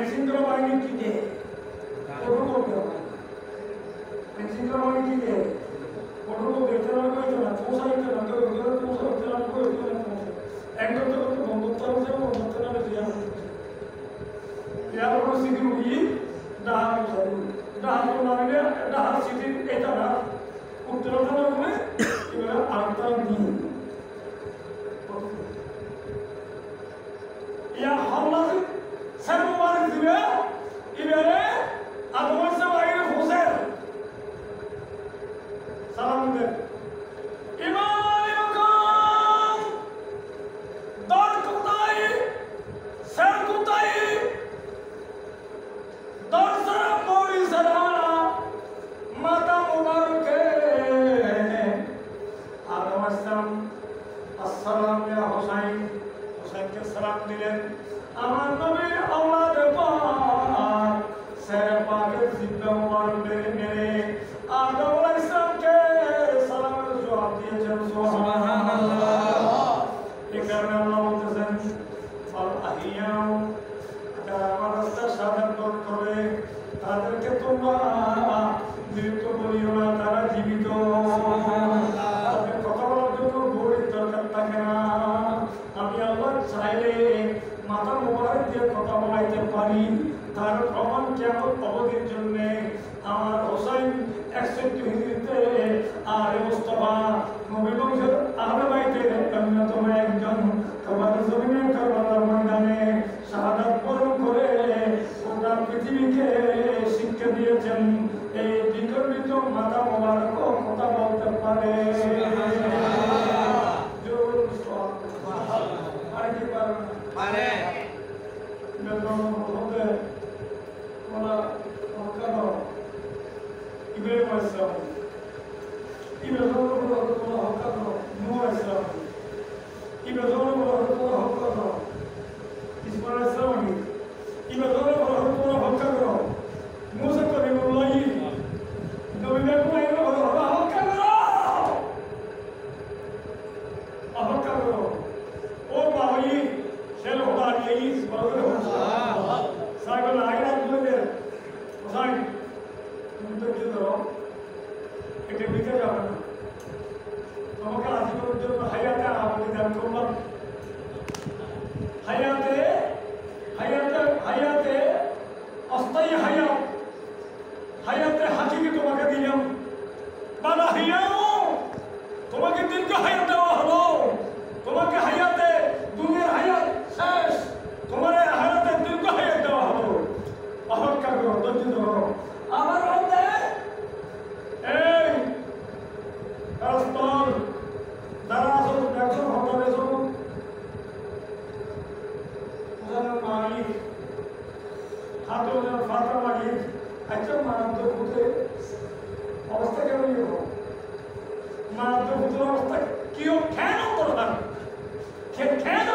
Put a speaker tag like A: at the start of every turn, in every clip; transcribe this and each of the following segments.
A: আইনশৃঙ্খলা বাহিনী কি দেয়? কঠোর করতে হবে। আইনশৃঙ্খলা বাহিনী কি দেয়? কঠোর করতে চালান করতে না, পৌঁছাইতে না, কেউ পৌঁছাতে চালান করে একদম তো বন্ধুত্ব হচ্ছে, বন্ধুত্ব না জিয়া ইয়ার কোনো সিটি উঠি ডাহার ডাহার তো নামিলে ডাহার সিটি এটা না উত্তরতা না বলে এবারে আরেকটা নিয়ে ইয়া হামলা সর্ববার দিবে এবারে আদমার সে বাইরে হোসেন সালাম দেন ইমাম ইমাম দর কোথায় স্যার কোথায় দর সারা পড়ি সারা মাতা মুবারকে আদম আসসালাম আসসালাম ইয়া হুসাইন হুসাইনকে সালাম দিলেন আমার নবীর আওলাদ পাক স্যার পাকের জিব্বা মুবারক মেরে আদম আলাইহিস সালামকে সালামের জবাব দিয়েছেন সুবহানাল্লাহ এখানে আল্লাহ বলতেছেন ফাল আহিয়াও যারা আমার রাস্তা সাধন করবে তাদেরকে তোমরা মৃত্যু বলিও না তারা জীবিত তাদের কথা বলার জন্য গরিব দরকার থাকে না আমি আল্লাহ চাইলে মাথা মোবারক দিয়ে কথা বলাইতে পারি তার প্রমাণ কেমন অবধির জন্য আমার হোসাইন 61 হিজরিতে আর মুস্তাফা নবী বংশের আহলে বাইতের অন্যতম একজন তোমার জমিনে কারবালার ময়দানে শাহাদাত বরণ করে গোটা পৃথিবীকে শিক্ষা দিয়েছেন এই বিকল্পিত মাথা মোবারক কথা বলতে পারে আর কি পারে ইব্রাহিম আলাইহিস সালাম ইব্রাহিম আলাইহিস সালাম ইব্রাহিম ইসমাঈল আলাইহিস সালাম ইব্রাহিম মুসা কলিমুল্লাহ নবী ইব্রাহিম ও বাবাই সেল খোদা নিয়ে সাইকেল আইনা দিলে হোসাইন তুমি তো কি ধরো এটা নিতে যাবে না তোমাকে আজীবনের জন্য হায়াতে আমাকে দান করলাম হায়াতে হায়াতে হায়াতে অস্থায়ী হায়াত হায়াতে হাকিকে তোমাকে দিলাম বানা হিয়াও তোমাকে দীর্ঘ হায়াত দেওয়া হলো তোমাকে হায়াতে দুনিয়ার হায়াত শেষ তোমার হায়াতে দীর্ঘ হায়াত দেওয়া হলো অহংকার করো ধৈর্য ধরো আমার মধ্যে এই রাস্তার যারা আসল একজন হতাবে সব উদাহরণ মালিক হাতে ওদের ফাঁকা মালিক একজন মারাত্ম ভূতে অবস্থা কেমন হলো মারাত্ম ভূতের অবস্থা কেউ কেন করবেন কেন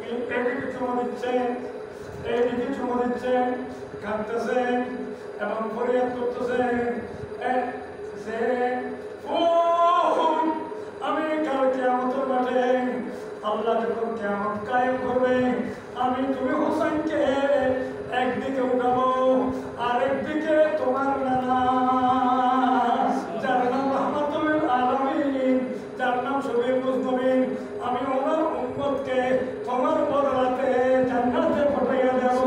A: এইদিকে চুমা দিচ্ছেন এইদিকে চুমা দিচ্ছেন কাঁদতেছেন এবং ফরিয়াদ করতেছেন আমি কাল কিয়ামতের মাঠে আল্লাহ যখন কিয়ামত কায়েম করবে আমি তুমি হোসেনকে একদিকে উঠাবো আর একদিকে তোমার নানা যার নাম রাহমাতুল আলামিন যার নাম শফিউল মুজনিবিন আমি ওনার উম্মতকে তোমার বদলাতে জান্নাতে পাঠাইয়া দেব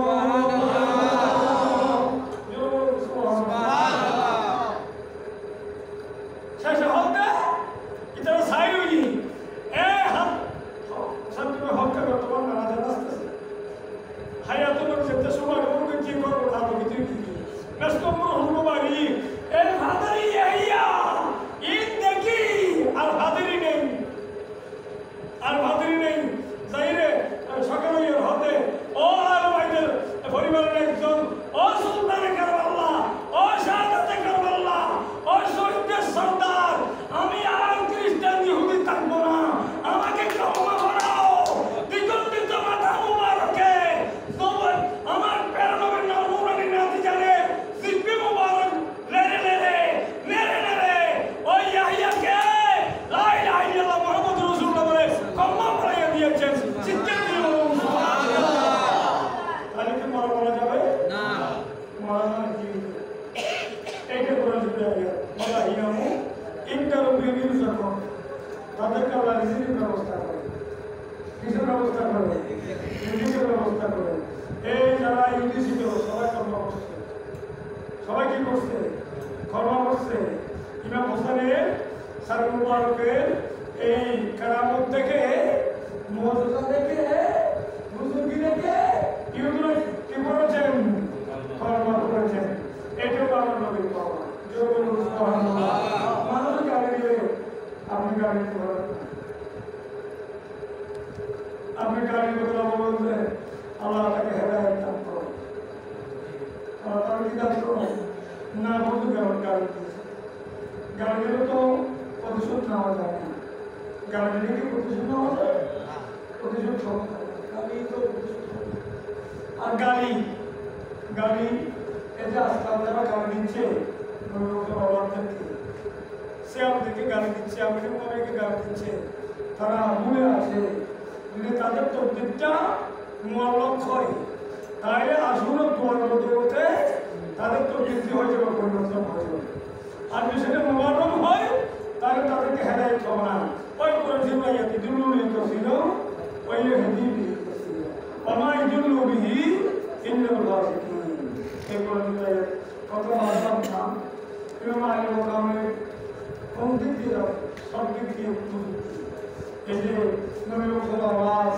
A: শেষ হতে ইতারা সাই হই এ হাত সত্যি হত্যা করতে তোমার নানা জানাসতেছে হায়াত লোক যেতে সময় করবে কি করবো না তো কিছু কি ব্যস্ত হলো বাড়ি এ হাদারি আইয়া ঈদ দেখি আর হাদারি নেই আর হাদারি নেই যাইরে সকালে এর হতে ও আর ভাইদের পরিবারের একজন ও সুলতানে কারবাল্লাহ ও শাহাদাতে কারবাল্লাহ ও শহীদের সর্দার আমি আর খ্রিস্টান ইহুদি থাকবো না আমাকে ক্ষমা বানাও বিকল্পিত মাথা মুবারকে আমার প্যারানবের নাম মুরানি নাতি জানে জিব্বে মুবারক লেরে লেরে করছে? ক্ষমা করছে। ইমাম হোসেনের সার মুবারকের এই কারামত দেখে, মুআজিজা দেখে, বুজুর্গি দেখে ইহুদিরা কি করেছেন? ক্ষমা করেছেন। এটাও আমার নবীর পাওয়া। জোরে বলুন সুবহানাল্লাহ। মানুষ গালি দিলে আপনি গালি দিতে পারেন না। আপনি গালি কথা বলতে আল্লাহ তাকে হেদায়েত দান করুন। আর তার কি দান করুন? না বলতে কেমন গালি দিয়েছে? গালি দিলে তো প্রতিশোধ নেওয়া যায় না। গালি দিলে কি প্রতিশোধ নেওয়া যায়? প্রতিশোধ ক্ষমতা গালি তো আর গালি গালি এই যে আজকাল যারা গালি দিচ্ছে সে আমাদেরকে গালি দিচ্ছে, আমাদের অনেকে গালি দিচ্ছে, তারা ভুলে আছে যদি তাদের তকদিরটা মুআল্লাক হয় তাহলে আসল দোয়ার বদৌলতে তাদের তকদির হয়ে যাবে, পরিবর্তন হয়ে যাবে। আর যদি সেটা মুবারক হয় তাহলে তাদেরকে হেদায়েত হবে না। ওই করে জিব্রাইয়াতি দুলুনি তসিল ওই হেদি বিহি তসিল ওমা ইদুল্লু বিহি ইন্নাল গাসিকিন। এই করে জিব্রাইয়াত কত মাসাম নাম ইমাম আলী মোকামের কোন দিক দিয়ে সব দিক দিয়ে এই যে নবী রসুল আওয়াজ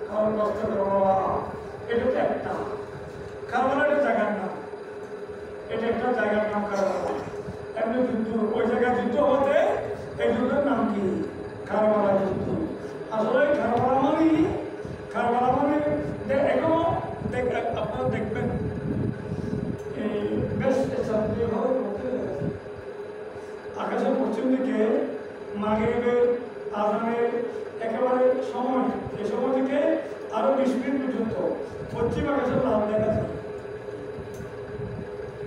A: কারণ কষ্ট করা এটা তো একটা কারবালার জায়গার নাম, এটা একটা জায়গার নাম কারবালা। এমনি যুদ্ধ ওই জায়গায় যুদ্ধ হতে এই যুদ্ধের নাম কি? কারবালা যুদ্ধ। আসলে কারবালা মানে এখনো আপনারা দেখবেন এই বেশ আকাশের পশ্চিম দিকে মাগরিবের আজানের একেবারে সময়, এই সময় থেকে আরো 20 মিনিট পর্যন্ত পশ্চিম আকাশের লাল দেখা যায়।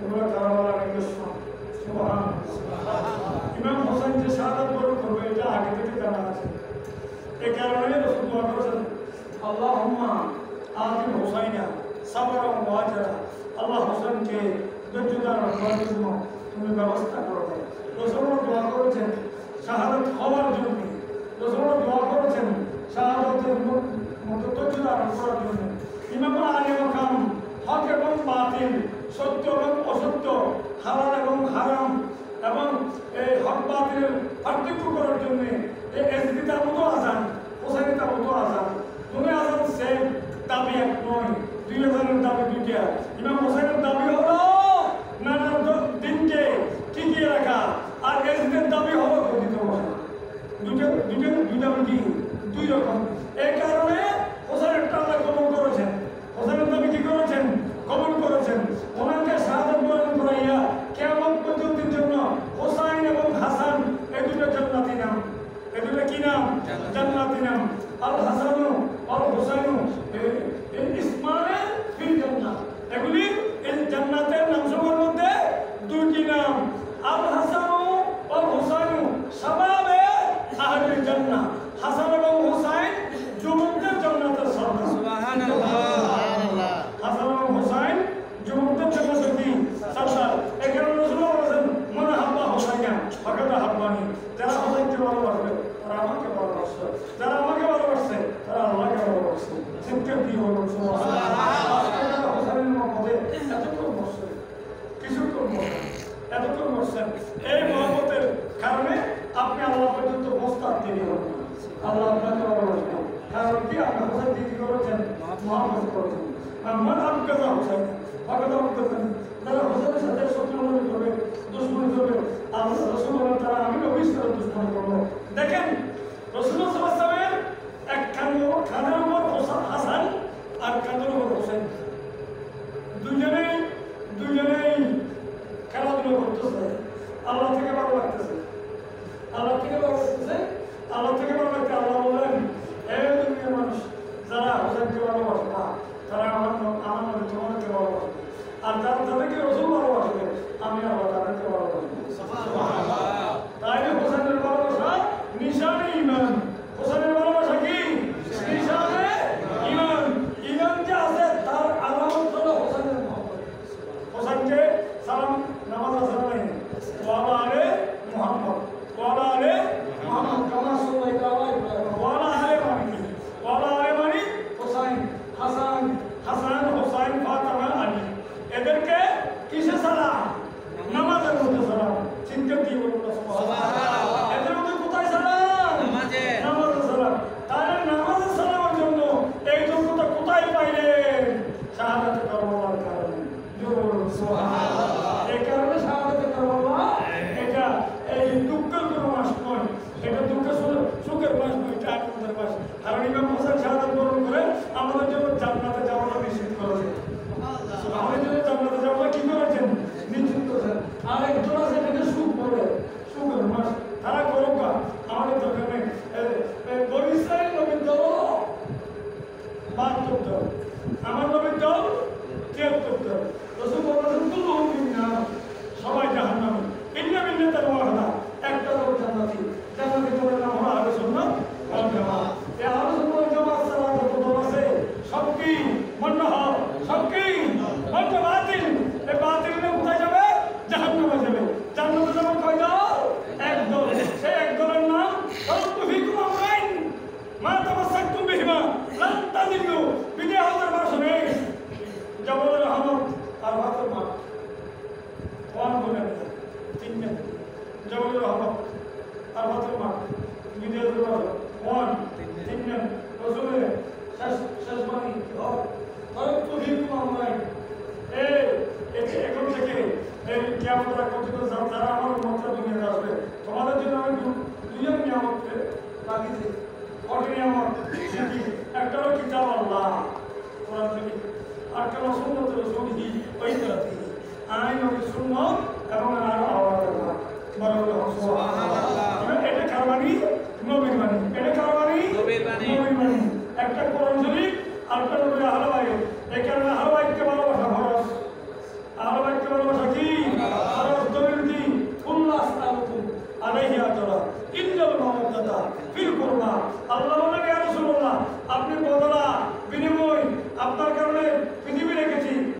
A: এগুলো কারবালার নিদর্শন। ইমাম হোসেন যে শাহাদাত বরণ করবে এটা আগে থেকে জানা আছে। এই কারণে রাসূল দোয়া করেছেন আল্লাহুম্মা আতিল হুসাইনা সাবরান ওয়া আজরা। আল্লাহ হোসেনকে ধৈর্য দান করার জন্য তুমি ব্যবস্থা করে দাও। রাসূল দোয়া করেছেন শাহাদাত হওয়ার জন্য, রাসূল দোয়া করেছেন শাহাদাতের মতো ধৈর্য দান করার জন্য। ইমাম আলী মাকাম হক এবং বাতিল, সত্য এবং অসত্য, হালাল এবং হারাম এবং এই হক বাতিলের পার্থক্য করার জন্য এই এসডি তাবুতো আজান, হোসেনি তাবুতো আজান, দুই আজান সেম, দাবি এক নয়, 2 আজানের দাবি দুইটা। ইমাম হোসেনের দাবি হলো নানান দিনকে টিকিয়ে রাখা, আর এসডির দাবি হলো গঠিত বসা। দুইটা কি দুই রকম। এই কারণে হোসেনের আল্লাহ কবুল করেছেন, হোসেনের দাবি কি করেছেন? কবুল করেছেন। ওনাকে শাহাদাত বরণ করাইয়া কিয়ামত পর্যন্তের জন্য হোসাইন এবং হাসান এই দুটো জান্নাতি নাম। এই দুটো কি নাম? জান্নাতি নাম। আল হাসানু আল হোসাইনু ইসমানে ফিল জান্নাত। এগুলি এই জান্নাতের নামসমূহের মধ্যে দুটি নাম। আল হাসানু আল হোসাইনু শাবাবে আহলিল জান্নাহ। হাসান এবং হোসাইন যুবকদের জান্নাতের সর্দার। সুবহানাল্লাহ। হাসান এবং হোসাইন যুবকদের জান্নাতের কি সর্দার। এখানে রাসূলুল্লাহ বলেছেন মান হাব্বা হোসাইনা ফাকাদ হাব্বানি। যারা হোসাইনকে ভালোবাসবে তারা আমাকে ভালোবাসবে, যারা আমাকে ভালোবাসে তারা আল্লাহকে ভালোবাসে। চিন্তা কি হলো? সুবহানাল্লাহ। হোসাইনের মহব্বতে এতক্ষণ বসছেন, কিছুক্ষণ বসছেন, এতক্ষণ বসছেন। এই মহব্বতের কারণে আপনি আল্লাহ পর্যন্ত বসতে দেরি হন না। আল্লাহ আপনাকে ভালোবাসবেন। কারণ কি? আপনি হোসেন কি করেছেন? মহব্বত করেছেন। মান আবগাযা হোসেন ফাকাদ আবগাযানি। যারা হোসেনের সাথে শত্রুতা করবে, দুশমনি করবে, আল্লাহ রাসূল বলেন তারা আমি নবীর সাথে দুশমনি করব। দেখেন রাসূলুল্লাহ সাল্লাল্লাহু আলাইহি ওয়াসাল্লামের এক কাঁধের উপর হাসান আর কাঁধের উপর হোসেন, দুজনেই খেলাধুলা করতেছে। আল্লাহ থেকে ভালো লাগতেছে, আল্লাহ থেকে ভালো লাগতেছে, আল্লাহ থেকে ভালো লাগতে আল্লাহ বললেন এই দুনিয়ার মানুষ যারা হোসেনকে ভালোবাসে না তারা আমার নবী তোমাদেরকে ভালোবাসবে, আর যাদেরকে রাসূল ভালোবাসবে আমি আল্লাহ তাদেরকে ভালোবাসবো। সুবহানাল্লাহ। তাই হোসেনের ভালোবাসা নিশানে ঈমান। হোসেনের ভালোবাসা কি? নিশানে ঈমান। ঈমান যে আছে তার আলামত হলো হোসেনের মহব্বত। হোসেনকে সালাম নামাজ আছে নাই? ওয়ালা আলে মুহাম্মদ, ওয়ালা আলে মুহাম্মদ কামা সাল্লাল্লাহু আলাইহি ওয়া সাল্লাম। ওয়ালা আলে মানে ওয়ালা আলে মানে হোসেন, হাসান, হোসেন, ফাতিমা, আলী। এদেরকে কিসে সালাম? সুবহানাল্লাহ। এই কারণে শাহাদাতে কারবালা এটা এই দুঃখের কোনো মাস নয়, এটা দুঃখের সুখের মাস নয়, এটা আনন্দের মাস। কারণ ইমাম হোসেন শাহাদাত বরণ করে আমাদের জন্য জান্নাতে যাওয়াটা নিশ্চিত করেছে। আমাদের জন্য জান্নাতে যাওয়াটা কি করেছেন? নিশ্চিত করেছেন। আর একজন আছে এটাকে সুখ বলে, সুখের মাস। তারা করুক না, আমাদের দরকার নেই। বনি ইসরাইল নবীর দল ৭২ দল, আমার নবীর দল ৭৩ দল। রাসূল বলেছেন কুল্লুহুম ফিন্নার, সবাই জাহান্নামী ইল্লা মিল্লাতান ওয়াহিদা, একটা দল জান্নাতি। জান্নাতি দলের নাম হলো আহলে সুন্নাত ওয়াল জামাত। এই আহলে সুন্নাত ওয়াল জামাত ছাড়া যত দল আছে সব কি মুনহাহ, সব কি বাতিল। এই বাতিল কোথায় যাবে? জাহান্নামে যাবে। জান্নাতে যাবে কয় দল? এক দল। সেই এক দলের নাম তারাকতু ফীকুম আমরাইন মা তামাসসাকতুম বিহিমা লান তাদিল্লু, বিদায় হওয়ার ভাষণে জাবলুর রহমত আর ফাতুল মাঠ ওয়ান বলেন তিন জাবলুর রহমত আর ফাতুল মাঠ বিদায় হওয়ার ওয়ান তিন রাসূলের শেষ বাণী তারাকতু ফীকুম আমরাইন। এখন থেকে এই কিয়ামত পর্যন্ত যারা আমার মত দুনিয়াতে আসবে, তোমাদের জন্য আমি দুইজন নিয়ামত রাখিছি। কঠিন নিয়ামত একটা হলো কিতাব আল্লাহ কোরআন শরীফ, আর একটা হলো সুন্নাত রাসূলিহি ওই তরাতি আইন ও সুন্নাত এবং আর আওয়াজ আল্লাহ। সুবহানাল্লাহ।